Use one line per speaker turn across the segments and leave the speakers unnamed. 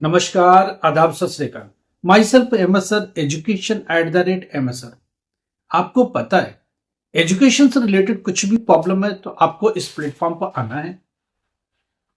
नमस्कार, आदाब, सत श्री अकाल। My self MSR education @MSR। आपको पता है, एजुकेशन से रिलेटेड कुछ भी प्रॉब्लम है तो आपको इस प्लेटफॉर्म पर आना है।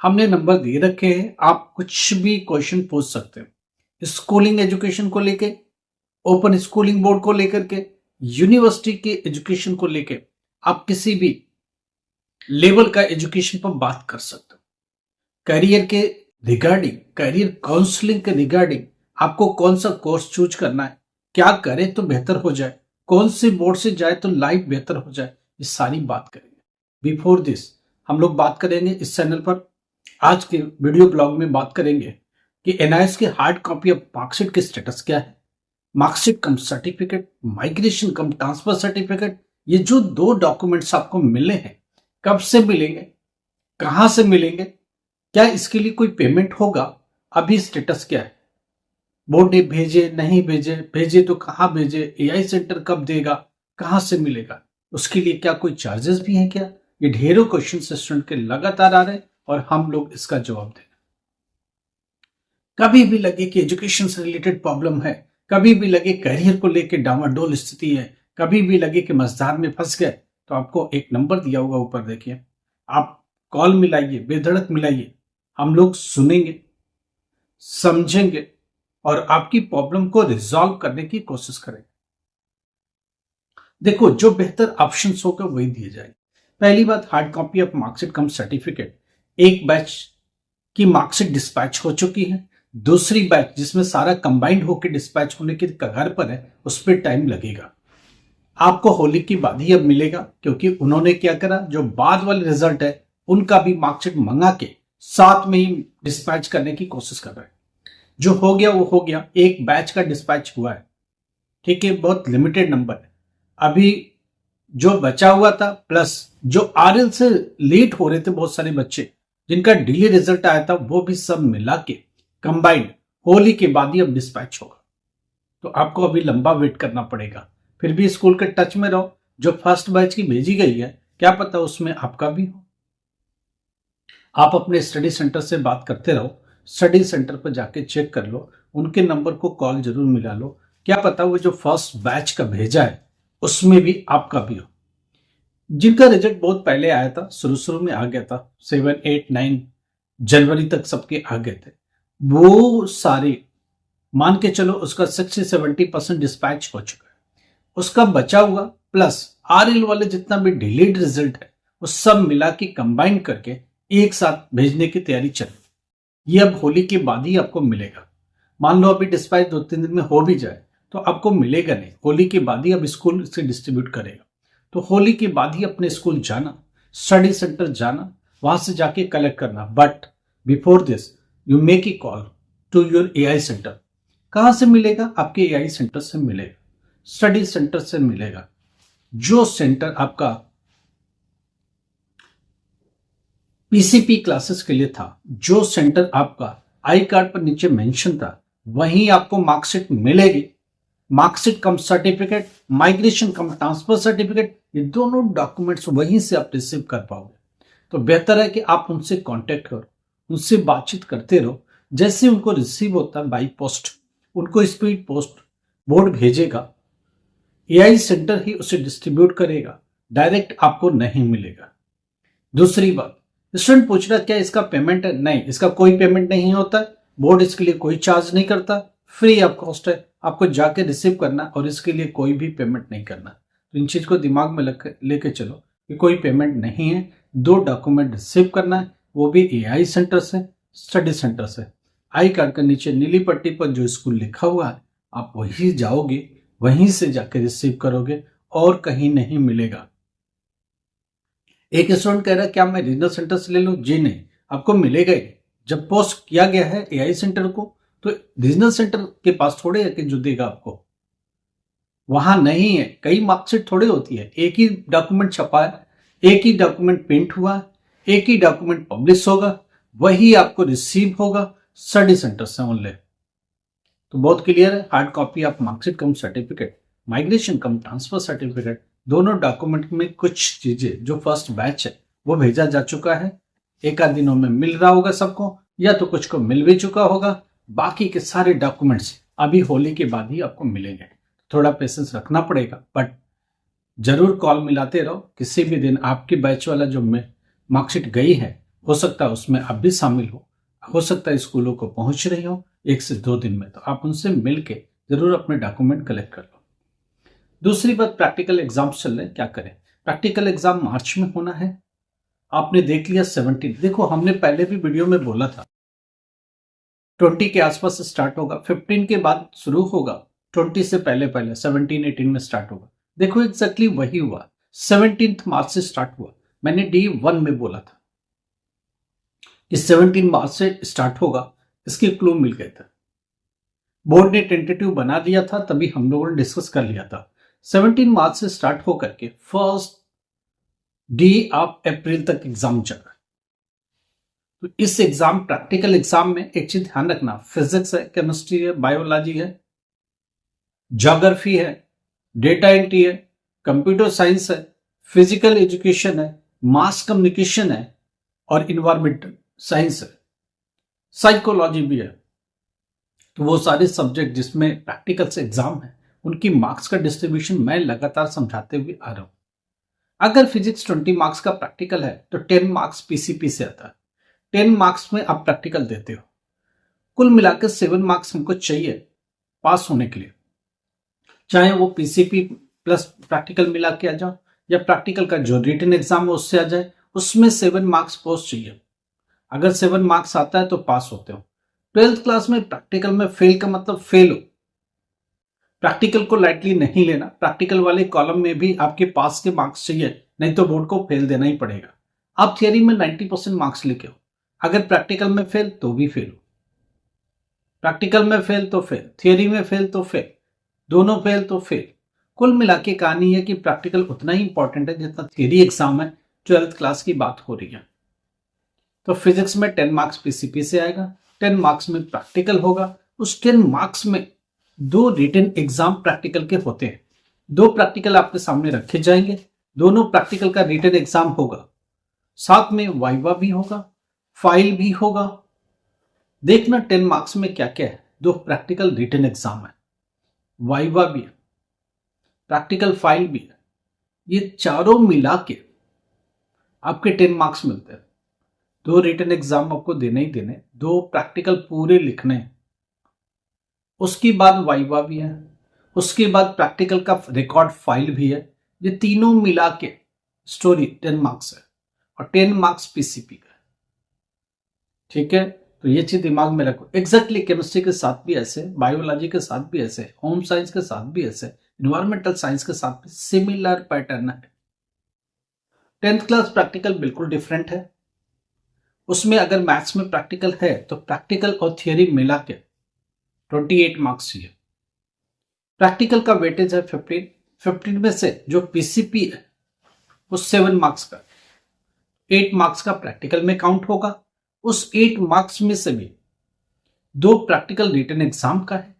हमने नंबर दे रखे हैं, आप कुछ भी क्वेश्चन पूछ सकते हैं। स्कूलिंग एजुकेशन को लेके, ओपन स्कूलिंग बोर्ड को लेकर के, यूनिवर्सिटी के एजुकेशन को लेके, आप किसी भी लेवल का एजुकेशन पर बात कर सकते हो। करियर के रिगार्डिंग, करियर काउंसलिंग के रिगार्डिंग, आपको कौन सा कोर्स चूज करना है, क्या करें तो बेहतर हो जाए, कौन सी बोर्ड से जाए तो लाइफ बेहतर हो जाए, ये सारी बात करेंगे। बिफोर दिस हम लोग बात करेंगे इस चैनल पर, आज के वीडियो ब्लॉग में बात करेंगे कि एनआईएस की हार्ड कॉपी ऑफ मार्कशीट की स्टेटस क्या है। मार्कशीट कम सर्टिफिकेट, माइग्रेशन कम ट्रांसफर सर्टिफिकेट, ये जो दो डॉक्यूमेंट्स आपको मिले हैं, कब से मिलेंगे, कहां से मिलेंगे, क्या इसके लिए कोई पेमेंट होगा, अभी स्टेटस क्या है, बोर्ड ने भेजे नहीं भेजे, भेजे तो कहां भेजे, एआई सेंटर कब देगा, कहां से मिलेगा, उसके लिए क्या कोई चार्जेस भी हैं क्या, ये ढेरों क्वेश्चन स्टूडेंट के लगातार आ रहे हैं और हम लोग इसका जवाब दे रहे हैं। कभी भी लगे कि एजुकेशन से रिलेटेड प्रॉब्लम है, कभी भी लगे करियर को लेकर डामाडोल स्थिति है, कभी भी लगे कि मझधार में फंस गए, तो आपको एक नंबर दिया होगा ऊपर, देखिए, आप कॉल मिलाइए, बेधड़क मिलाइए, हम लोग सुनेंगे, समझेंगे और आपकी प्रॉब्लम को रिजॉल्व करने की कोशिश करेंगे। देखो, जो बेहतर ऑप्शंस होगा वही दिए जाएंगे। पहली बात, hard copy of marksheet come certificate, एक बैच की मार्कशीट डिस्पैच हो चुकी है, दूसरी बैच जिसमें सारा कंबाइंड होकर डिस्पैच होने के कगार पर है, उस पर टाइम लगेगा। आपको होली की बाद ही अब मिलेगा, क्योंकि उन्होंने क्या करा, जो बाद वाले रिजल्ट है उनका भी मार्कशीट मंगा के साथ में ही डिस्पैच करने की कोशिश कर रहे हैं। जो हो गया वो हो गया, एक बैच का डिस्पैच हुआ है, ठीक है, बहुत लिमिटेड नंबर है। अभी जो बचा हुआ था, प्लस जो आरएल से लेट हो रहे थे बहुत सारे बच्चे जिनका डिले रिजल्ट आया था, वो भी सब मिला के कंबाइंड होली के बाद ही अब डिस्पैच होगा। तो आपको अभी लंबा वेट करना पड़ेगा। फिर भी स्कूल के टच में रहो, जो फर्स्ट बैच की भेजी गई है, क्या पता उसमें आपका भी हो। आप अपने स्टडी सेंटर से बात करते रहो, स्टडी सेंटर पर जाके चेक कर लो, उनके नंबर को कॉल जरूर मिला लो, क्या पता वो जो फर्स्ट बैच का भेजा है उसमें भी आपका भी हो। जिनका रिजल्ट बहुत पहले आया था, शुरू में आ गया था, 7, 8, 9 जनवरी तक सबके आ गए थे, वो सारे मान के चलो उसका 60-70% डिस्पैच हो चुका है। उसका बचा हुआ प्लस आरएल वाले जितना भी डिलेड रिजल्ट है, वो सब मिला के कंबाइन करके एक साथ भेजने की तैयारी चल रही। ये अब होली के बाद ही आपको मिलेगा। मान लो अभी डिस्पैच 2-3 दिन में हो भी जाए तो आपको मिलेगा नहीं, होली के बाद ही अब स्कूल इसे डिस्ट्रीब्यूट करेगा। तो होली के बाद ही अपने स्कूल जाना, स्टडी सेंटर जाना, वहां से जाके कलेक्ट करना। But before this you make a call to your AI centre. कहां से मिलेगा? आपके एआई सेंटर से मिलेगा, स्टडी सेंटर से मिलेगा। जो सेंटर आपका पीसीपी क्लासेस के लिए था, जो सेंटर आपका आई कार्ड पर नीचे मेंशन था, वहीं आपको मार्कशीट मिलेगी। मार्कशीट कम सर्टिफिकेट, माइग्रेशन कम ट्रांसफर सर्टिफिकेट, ये दोनों डॉक्यूमेंट्स वहीं से आप रिसीव कर पाओगे। तो बेहतर है कि आप उनसे कांटेक्ट करो, उनसे बातचीत करते रहो। जैसे उनको रिसीव होता है बाई पोस्ट, उनको स्पीड पोस्ट बोर्ड भेजेगा, एआई सेंटर ही उसे डिस्ट्रीब्यूट करेगा, डायरेक्ट आपको नहीं मिलेगा। दूसरी बात, स्टूडेंट पूछ रहा क्या इसका पेमेंट है? नहीं, इसका कोई पेमेंट नहीं होता, बोर्ड इसके लिए कोई चार्ज नहीं करता, फ्री ऑफ कॉस्ट है, आपको जाके रिसीव करना और इसके लिए कोई भी पेमेंट नहीं करना। तो इन चीज को दिमाग में लेके चलो कि कोई पेमेंट नहीं है, 2 डॉक्यूमेंट रिसीव करना है, वो भी एआई सेंटर से, स्टडी सेंटर से। आई कार्ड के नीचे नीली पट्टी पर जो स्कूल लिखा हुआ है, आप वहीं जाओगे, वहीं से जाके रिसीव करोगे और कहीं नहीं मिलेगा। एक स्टूडेंट कह रहा है क्या मैं रीजनल सेंटर से ले लूं? जी नहीं, आपको मिलेगा ही। जब पोस्ट किया गया है एआई सेंटर को, तो रीजनल सेंटर के पास थोड़े है कि जो देगा आपको, वहां नहीं है। कई मार्कशीट थोड़े होती है, एक ही डॉक्यूमेंट छपा है, एक ही डॉक्यूमेंट प्रिंट हुआ है, एक ही डॉक्यूमेंट पब्लिश होगा, वही आपको रिसीव होगा स्टडी सेंटर से ओनली। तो बहुत क्लियर है, hard copy of marksheet come certificate, migration come transfer certificate, दोनों डॉक्यूमेंट में कुछ चीजें जो फर्स्ट बैच है वो भेजा जा चुका है। एक आध दिनों में मिल रहा होगा सबको, या तो कुछ को मिल भी चुका होगा, बाकी के सारे डॉक्यूमेंट्स अभी होली के बाद ही आपको मिलेंगे। थोड़ा पेशेंस रखना पड़ेगा, बट जरूर कॉल मिलाते रहो। किसी भी दिन आपकी बैच वाला जो मार्कशीट गई है, हो सकता है उसमें आप भी शामिल हो सकता है स्कूलों को पहुंच रही हो 1 से 2 दिन में, तो आप उनसे मिलके जरूर अपने डॉक्यूमेंट कलेक्ट कर लो। दूसरी बात, प्रैक्टिकल एग्जाम चल रहे हैं, क्या करें? प्रैक्टिकल एग्जाम मार्च में होना है। आपने देख लिया 17, देखो हमने पहले भी वीडियो में बोला था 20 के आसपास स्टार्ट होगा, 15 के बाद शुरू होगा, 20 से पहले पहले 17 18 में स्टार्ट होगा। देखो एग्जैक्टली वही हुआ, 17 मार्च से स्टार्ट हुआ। मैंने D1 में बोला था कि 17 मार्च से स्टार्ट होगा, इसके क्लू मिल गए थे। बोर्ड ने टेंटेटिव बना दिया था, तभी हम लोगों ने डिस्कस कर लिया था। 17 मार्च से स्टार्ट होकर के फर्स्ट D ऑफ अप्रैल तक एग्जाम चल रहा है। तो इस एग्जाम, प्रैक्टिकल एग्जाम में एक चीज ध्यान रखना, फिजिक्स है, केमिस्ट्री है, बायोलॉजी है, ज्योग्राफी है, डेटा एंट्री है, कंप्यूटर साइंस है, फिजिकल एजुकेशन है, मास कम्युनिकेशन है और इन्वायरमेंटल साइंस है, साइकोलॉजी भी है। तो वो सारे सब्जेक्ट जिसमें प्रैक्टिकल से एग्जाम है, उनकी मार्क्स का डिस्ट्रीब्यूशन मैं लगातार समझाते हुए आ रहा हूं। अगर फिजिक्स 20 मार्क्स का प्रैक्टिकल है तो 10 मार्क्स पीसीपी से आता है। 10 मार्क्स में आप प्रैक्टिकल देते हो, कुल मिलाकर 7 मार्क्स हमको चाहिए पास होने के लिए। चाहे वो पीसीपी प्लस प्रैक्टिकल मिला के आ जाओ, या प्रैक्टिकल का जो रिटन एग्जाम है उससे आ जाए, उसमें 7 मार्क्स पोस्ट चाहिए। अगर 7 मार्क्स आता है तो पास होते हो। 12th क्लास में प्रैक्टिकल में फेल का मतलब फेल हो। प्रैक्टिकल को लाइटली नहीं लेना। प्रैक्टिकल वाले कॉलम में भी आपके पास के मार्क्स चाहिए, नहीं तो बोर्ड को फेल देना ही पड़ेगा। आप थियरी में 90% मार्क्स लेके हो, अगर प्रैक्टिकल में फेल तो भी फेल हो। प्रैक्टिकल में फेल तो फेल, थियरी में फेल तो फेल, दोनों फेल तो फेल। कुल मिला के कहानी है कि प्रैक्टिकल उतना ही इंपॉर्टेंट है जितना थियरी एग्जाम है। 12th क्लास की बात हो रही है। तो फिजिक्स में 10 मार्क्स पीसीपी से आएगा, 10 मार्क्स में प्रैक्टिकल होगा। उस 10 मार्क्स में 2 रिटन एग्जाम प्रैक्टिकल के होते हैं। 2 प्रैक्टिकल आपके सामने रखे जाएंगे, दोनों प्रैक्टिकल का रिटन एग्जाम होगा, साथ में वाइवा भी होगा, फाइल भी होगा। देखना 10 मार्क्स में क्या क्या है। 2 प्रैक्टिकल रिटन एग्जाम है, वाइवा भी है, प्रैक्टिकल फाइल भी है। ये चारों मिला के आपके 10 मार्क्स मिलते हैं। 2 रिटन एग्जाम आपको देने ही देने, 2 प्रैक्टिकल पूरे लिखने हैं, उसके बाद वाइवा भी है, उसके बाद प्रैक्टिकल का रिकॉर्ड फाइल भी है। ये तीनों मिला के स्टोरी 10 मार्क्स है और 10 मार्क्स पीसीपी का। ठीक है, तो ये चीज दिमाग में रखो। एग्जैक्टली केमिस्ट्री के साथ भी ऐसे, बायोलॉजी के साथ भी ऐसे, होम साइंस के साथ भी ऐसे, इन्वायरमेंटल साइंस के साथ भी सिमिलर पैटर्न है। 10th क्लास प्रैक्टिकल बिल्कुल डिफरेंट है। उसमें अगर मैथ्स में प्रैक्टिकल है तो प्रैक्टिकल और थियरी मिला के 28 मार्क्स चाहिए। प्रैक्टिकल का वेटेज है 15 में से जो पीसीपी है वो 7 मार्क्स का, 8 मार्क्स का प्रैक्टिकल में काउंट होगा। उस 8 मार्क्स में से भी 2 प्रैक्टिकल रिटन एग्जाम का है,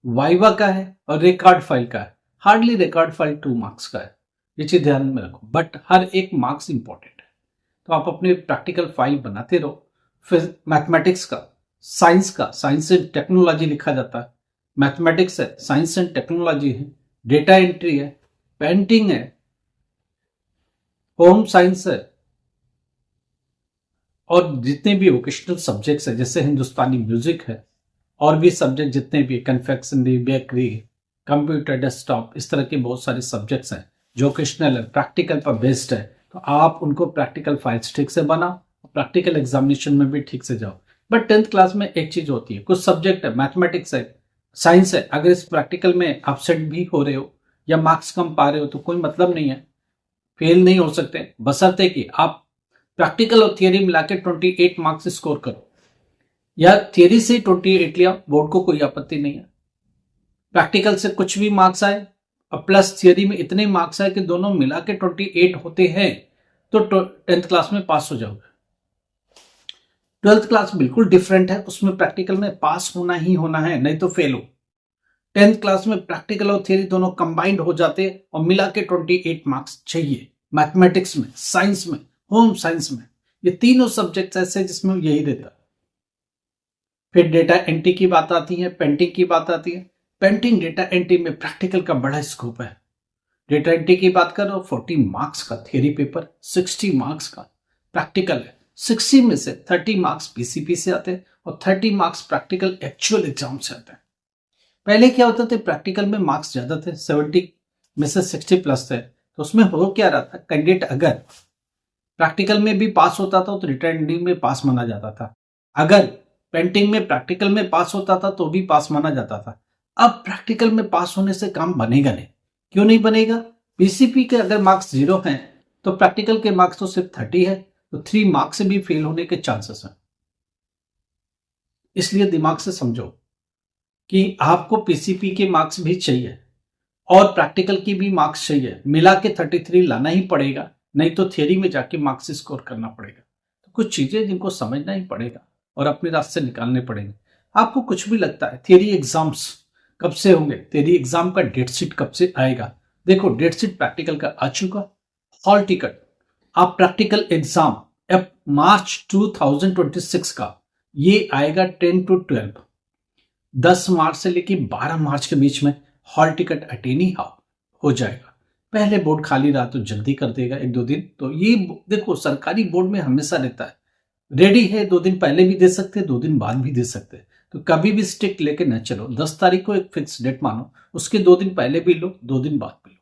वाइवा का है और रिकॉर्ड फाइल का है। हार्डली रिकॉर्ड फाइल 2 मार्क्स का है, ये चीज ध्यान में रखो। बट हर एक मार्क्स इंपॉर्टेंट है, तो आप अपने प्रैक्टिकल फाइल बनाते रहो। फिर मैथमेटिक्स का, साइंस का, साइंस एंड टेक्नोलॉजी लिखा जाता है, मैथमेटिक्स है, साइंस एंड टेक्नोलॉजी है, डेटा एंट्री है, पेंटिंग है, होम साइंस है, और जितने भी वोकेशनल सब्जेक्ट्स है जैसे हिंदुस्तानी म्यूजिक है, और भी सब्जेक्ट जितने भी कन्फेक्शनरी, बेकरी, कंप्यूटर, डेस्कटॉप, इस तरह के बहुत सारे सब्जेक्ट्स हैं जो वोकेशनल है, प्रैक्टिकल पर बेस्ड है। तो आप उनको प्रैक्टिकल फाइल्स ठीक से बनाओ, प्रैक्टिकल एग्जामिनेशन में भी ठीक से जाओ। बट 10th क्लास में एक चीज होती है, कुछ सब्जेक्ट है, मैथमेटिक्स है, साइंस है, अगर इस प्रैक्टिकल में अपसेट भी हो रहे हो या मार्क्स कम पा रहे हो तो कोई मतलब नहीं है, फेल नहीं हो सकते, बशर्ते कि आप प्रैक्टिकल और थियरी मिला के 28 मार्क्स स्कोर करो, या थियरी से 28 लिया, बोर्ड को कोई आपत्ति नहीं है। प्रैक्टिकल से कुछ भी मार्क्स आए और प्लस थियरी में इतने मार्क्स आए कि दोनों मिला के 28 होते हैं तो 10th क्लास में पास हो जाओगे। 12th क्लास बिल्कुल डिफरेंट है, उसमें प्रैक्टिकल में पास होना ही होना है, नहीं तो फेल हो। 10th क्लास में प्रैक्टिकल और थियरी दोनों कंबाइंड हो जाते और मिला के 28 मार्क्स चाहिए। मैथमेटिक्स में, साइंस में, होम साइंस में, ये तीनों सब्जेक्ट्स ऐसे जिसमें यही रहता है। फिर डेटा एंट्री की बात आती है, पेंटिंग की बात आती है। पेंटिंग डेटा एंट्री में प्रैक्टिकल का बड़ा स्कोप है। डेटा एंट्री की बात करो 40 मार्क्स का थियरी पेपर, 60 मार्क्स का प्रैक्टिकल है। 60 में से 30 मार्क्स पीसीपी से आते हैं और 30 मार्क्स प्रैक्टिकल एक्चुअल एग्जाम से आते हैं। पहले क्या होता था, प्रैक्टिकल में मार्क्स ज्यादा थे, 70 में से 60 प्लस थे, तो उसमें हो क्या रहा था, कैंडिडेट अगर प्रैक्टिकल में भी पास होता था तो रिटर्न एंट्री में पास माना जाता था। अगर पेंटिंग में प्रैक्टिकल में पास होता था तो भी पास माना जाता था। अब प्रैक्टिकल में पास होने से काम बनेगा नहीं। क्यों नहीं बनेगा? पीसीपी के अगर मार्क्स 0 हैं तो प्रैक्टिकल के मार्क्स तो सिर्फ 30 है, तो 3 मार्क्स से भी फेल होने के चांसेस हैं। इसलिए दिमाग से समझो कि आपको पीसीपी के मार्क्स भी चाहिए और प्रैक्टिकल की भी मार्क्स चाहिए, मिला के 33 लाना ही पड़ेगा, नहीं तो थियरी में जाके मार्क्स स्कोर करना पड़ेगा। तो कुछ चीजें जिनको समझना ही पड़ेगा और अपने रास्ते निकालने पड़ेंगे। आपको कुछ भी लगता है थियरी एग्जाम्स कब से होंगे, थियरी एग्जाम का डेट शीट कब से आएगा, देखो डेट शीट प्रैक्टिकल का आ चुका। हॉल टिकट आप प्रैक्टिकल एग्जाम अब मार्च 2026 का ये आएगा 10 to 12, 10 मार्च से लेकर 12 मार्च के बीच में हॉल टिकट अटेनी हो जाएगा। पहले बोर्ड खाली रहा तो जल्दी कर देगा 1-2 दिन, तो ये देखो सरकारी बोर्ड में हमेशा रहता है, रेडी है 2 दिन पहले भी दे सकते हैं, 2 दिन बाद भी दे सकते हैं। तो कभी भी स्टिक लेके न चलो, 10 तारीख को एक फिक्स डेट मानो, उसके 2 दिन पहले भी लो, 2 दिन बाद भी लो।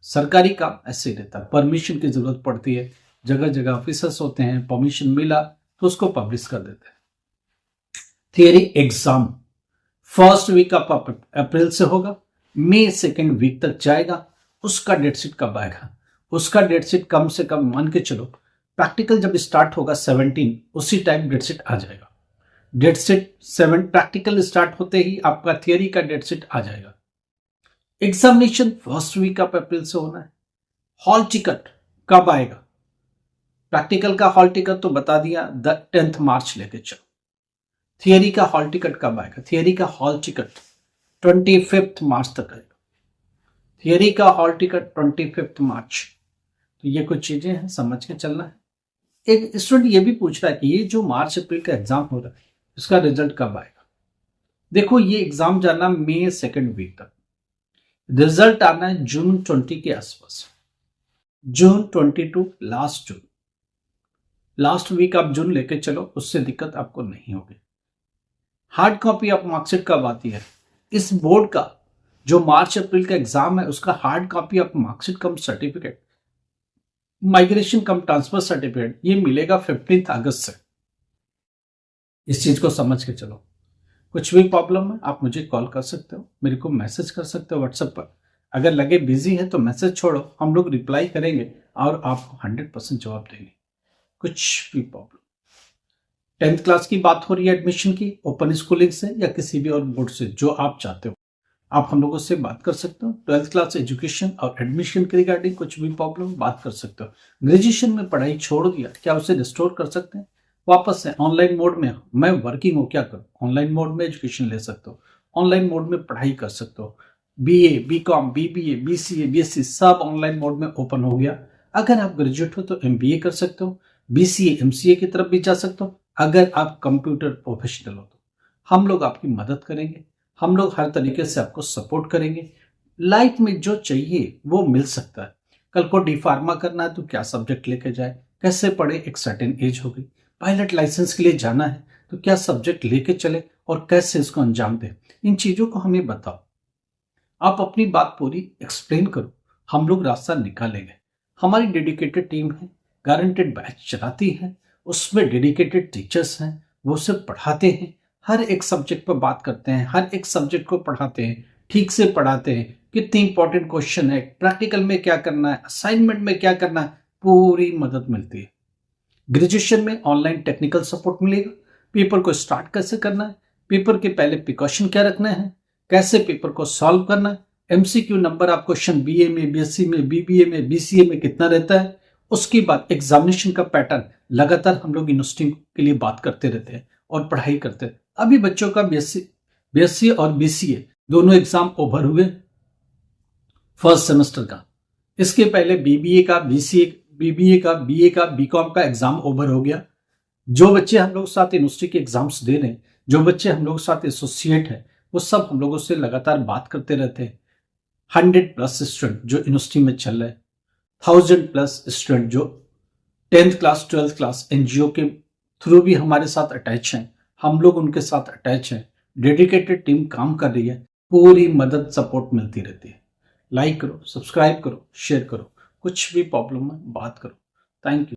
सरकारी काम ऐसे ही रहता है, परमिशन की जरूरत पड़ती है, जगह जगह ऑफिसर्स होते हैं, परमिशन मिला तो उसको पब्लिश कर देते हैं। Theory exam first week of April से होगा, मई सेकेंड वीक तक जाएगा। उसका डेट शीट कब आएगा? उसका डेट शीट कम से कम मान के चलो प्रैक्टिकल जब स्टार्ट होगा 17, उसी टाइम डेट शीट आ जाएगा। डेट शीट 7 प्रैक्टिकल स्टार्ट होते ही आपका थियरी का डेट शीट आ जाएगा। Examination first week of April से होना है। हॉल टिकट कब आएगा? प्रैक्टिकल का हॉल टिकट तो बता दिया 10 मार्च लेके चलो। थियरी का हॉल टिकट कब आएगा? थियरी का हॉल टिकट 25 मार्च तक आएगा। थियरी का हॉल टिकट 25 मार्च। तो ये कुछ चीजें हैं, समझ के चलना है। एक स्टूडेंट ये भी पूछ रहा है कि ये जो मार्च अप्रैल का एग्जाम हो रहा है इसका रिजल्ट कब आएगा? देखो ये एग्जाम जाना मई सेकेंड वीक तक, रिजल्ट आना है जून 20 के आसपास, जून 22 लास्ट वीक आप जून लेके चलो, उससे दिक्कत आपको नहीं होगी। हार्ड कॉपी ऑफ मार्कशीट कब आती है? इस बोर्ड का जो मार्च अप्रैल का एग्जाम है उसका hard copy of marksheet come certificate, migration come transfer certificate, ये मिलेगा 15 अगस्त से। इस चीज को समझ के चलो। कुछ भी प्रॉब्लम है आप मुझे कॉल कर सकते हो, मेरे को मैसेज कर सकते हो व्हाट्सएप पर। अगर लगे बिजी है तो मैसेज छोड़ो, हम लोग रिप्लाई करेंगे और आपको 100% जवाब देंगे। कुछ भी प्रॉब्लम, 10th क्लास की बात हो रही है एडमिशन की, ओपन स्कूलिंग से या किसी भी और बोर्ड से, जो आप चाहते हो आप हम लोगों से बात कर सकते हो। 12th क्लास एजुकेशन और एडमिशन के रिगार्डिंग कुछ भी प्रॉब्लम बात कर सकते हो। ग्रेजुएशन में पढ़ाई छोड़ दिया, क्या उसे रिस्टोर कर सकते हैं? वापस से ऑनलाइन मोड में, मैं वर्किंग हूँ क्या करूँ, ऑनलाइन मोड में एजुकेशन ले सकते हो, ऑनलाइन मोड में पढ़ाई कर सकते हो। BA, BCom, BBA, BCA, BSc सब ऑनलाइन मोड में ओपन हो गया। अगर आप ग्रेजुएट हो तो MBA कर सकते हो, BCA, MCA की तरफ भी जा सकते हो। अगर आप कंप्यूटर प्रोफेशनल हो तो हम लोग आपकी मदद करेंगे, हम लोग हर तरीके से आपको सपोर्ट करेंगे। लाइफ में जो चाहिए वो मिल सकता है। कल को डी फार्मा करना है तो क्या सब्जेक्ट लेके जाए, कैसे पढ़े, एक सर्टेन एज हो गई। पायलट लाइसेंस के लिए जाना है तो क्या सब्जेक्ट लेके चले और कैसे इसको अंजाम दे, इन चीजों को हमें बताओ। आप अपनी बात पूरी एक्सप्लेन करो, हम लोग रास्ता निकालेंगे। हमारी डेडिकेटेड टीम है, गारंटेड बैच चलाती है, उसमें डेडिकेटेड टीचर्स हैं, वो सब पढ़ाते हैं, हर एक सब्जेक्ट पर बात करते हैं, हर एक सब्जेक्ट को पढ़ाते हैं, ठीक से पढ़ाते हैं, कितनी इंपॉर्टेंट क्वेश्चन है, प्रैक्टिकल में क्या करना है, असाइनमेंट में क्या करना है, पूरी मदद मिलती है। ग्रेजुएशन में ऑनलाइन टेक्निकल सपोर्ट मिलेगा, पेपर को स्टार्ट कैसे करना है, पेपर के पहले प्रिकॉशन क्या रखना है, कैसे पेपर को सॉल्व करना है, MCQ नंबर आप क्वेश्चन BA में, BSc में, BBA में, BCA में कितना रहता है, उसके बाद एग्जामिनेशन का पैटर्न लगातार हम लोग यूनिवर्सिटी के लिए बात करते रहते हैं और पढ़ाई करते हैं। अभी बच्चों का BSc और BCA दोनों एग्जाम ओवर हुए फर्स्ट सेमेस्टर का। इसके पहले BBA का, BBA का, BA का, BCom का एग्जाम ओवर हो गया। जो बच्चे हम लोग साथ यूनिवर्सिटी के एग्जाम्स दे रहे हैं, जो बच्चे हम लोगों के साथ एसोसिएट है वो सब हम लोगों से लगातार बात करते रहते हैं। 100+ स्टूडेंट जो यूनिवर्सिटी में चल रहे हैं, 1000+ स्टूडेंट जो 10th class 12th class NGO के थ्रू भी हमारे साथ अटैच हैं, हम लोग उनके साथ अटैच हैं। डेडिकेटेड टीम काम कर रही है, पूरी मदद सपोर्ट मिलती रहती है। लाइक करो, सब्सक्राइब करो, शेयर करो, कुछ भी प्रॉब्लम है बात करो। Thank you.